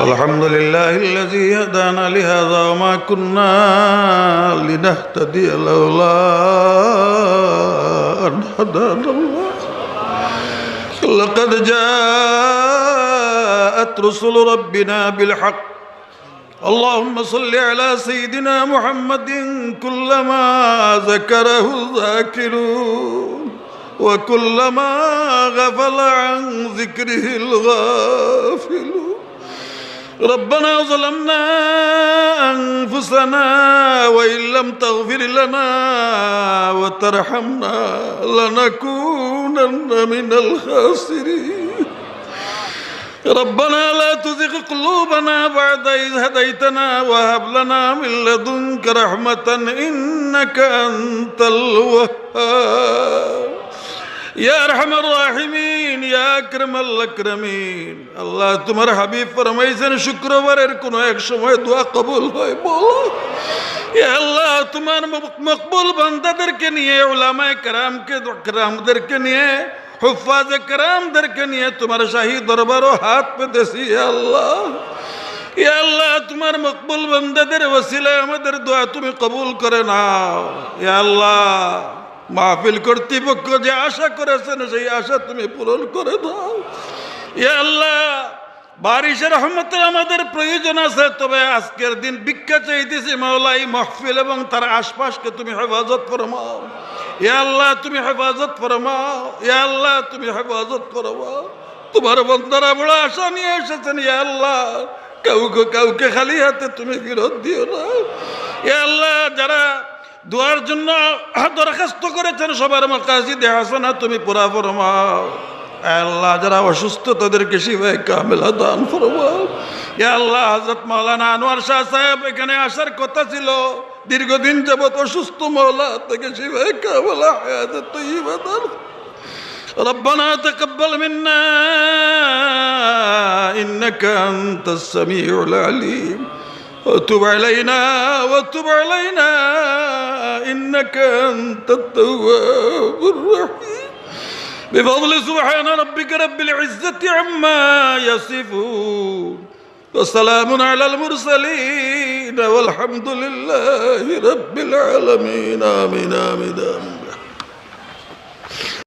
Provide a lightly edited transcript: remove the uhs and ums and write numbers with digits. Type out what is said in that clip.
الحمد لله الذي هدانا لهذا وما كنا لنهتدي لولا أن هدانا الله لقد جاءت رسل ربنا بالحق اللهم صل على سيدنا محمد كلما ذكره الذاكرون وكلما غفل عن ذكره الغافلون ربنا ظلمنا أنفسنا وإن لم تغفر لنا وترحمنا لنكونن من الخاسرين ربنا لا تزغ قلوبنا بعد إذ هديتنا وهب لنا من لدنك رحمة إنك أنت الوهاب या रहमान राहिमीन या अकरमल अकरमीन अल्लाह तुम्हारे हबीब फरमाइছেন শুক্রবারের কোন এক সময় দোয়া কবুল হয় বলো ইয়া আল্লাহ তোমার মকবুল বান্দাদেরকে নিয়ে উলামায়ে কেরামদেরকে নিয়ে হুফাজে কেরামদেরকে নিয়ে তোমার শাহী দরবারে হাত পেতেছি ইয়া আল্লাহ তোমার মকবুল বান্দাদের ওসিলায় আমাদের দোয়া তুমি কবুল করে নাও ইয়া আল্লাহ মাহফিল কর্তৃপক্ষ যে আশা করেছেন সেই আশা তুমি পূরণ করে দাও ইয়া আল্লাহ বারিশের রহমতের আমাদের প্রয়োজন আছে তবে আজকের দিন ভিক্ষা চাইতেছি মাওলা এই মাহফিল এবং তার আশপাশকে তুমি হেফাজত ফরমাও ইয়া আল্লাহ তুমি হেফাজত ফরমাও ইয়া আল্লাহ তুমি হেফাজত ফরমাও তোমার বান্দারা বড় আশা নিয়ে এসেছেন ইয়া আল্লাহ কাউকে খালি হাতে তুমি ফেরত দিও না ইয়া আল্লাহ যারা দোয়ার জন্য দরখাস্ত করেছেন সবার মাকাসিদে হাসানা তুমি পুরা ফরমাও আল্লাহ যারা অসুস্থ তাদেরকে শিফায়ে কামিলা দান ফরমাও ইয়া আল্লাহ হযরত মাওলানা আনোয়ার শাহ সাহেব এখানে আসার কথা ছিল দীর্ঘদিন যাবত অসুস্থ মাওলা তাকে শিফায়ে কামিলা হায়াত তাইয়্যিবা দান ربنا تقبل منا إنك أنت السميع العليم وتب علينا إنك أنت التواب الرحيم بفضل سبحان ربك رب العزة عما يصفون وسلام على المرسلين والحمد لله رب العالمين آمين آمين آمين